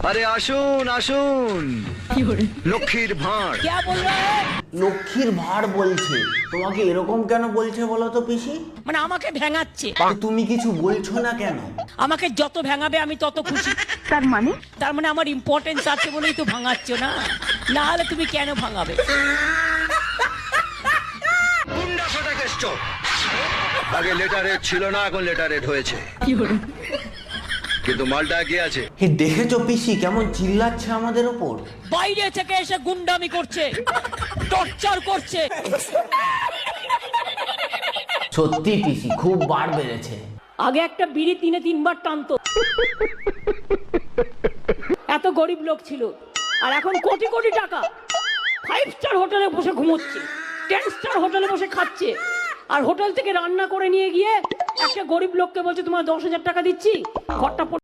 আরে আসুন আসুন, লক্ষ্মীর ভাঁড়। লক্ষ্মীর ভাঁড় বলছে, তোমাকে এরকম কেন বলছে বলো তো পিসি? মানে আমাকে ভেঙাচ্ছে। তুমি কিছু বলছো না কেন? আমাকে যত ভেঙাবে আমি তত খুশি। তার মানে আমার ইম্পর্টেন্স আছে বলেই তো ভাঙাচ্ছ না, না হলে তুমি কেন ভাঙাবে? গুন্ডা ফাটাকে স্টপ। আগে লেটারেট ছিল না, এখন লেটারেট হয়েছে, কিন্তু মালটা কি আছে? দেখেছো পিসি কেমন চিল্লাচ্ছে আমাদের ওপর? বাইরে থেকে এসে গুন্ডামি করছে, টর্চার করছে। সত্যি পিসি খুব বার বেড়েছে। আগে একটা বিড়ি 3-3 বার টানতো, এত গরিব লোক ছিল। আর এখন কোটি কোটি টাকা, 5 স্টার হোটেলে বসে ঘুমোচ্ছে, 10 স্টার হোটেলে বসে খাচ্ছে। আর হোটেল থেকে রান্না করে নিয়ে গিয়ে একটা গরিব লোককে বলছে তোমার 10,000 টাকা দিচ্ছি, ঘরটা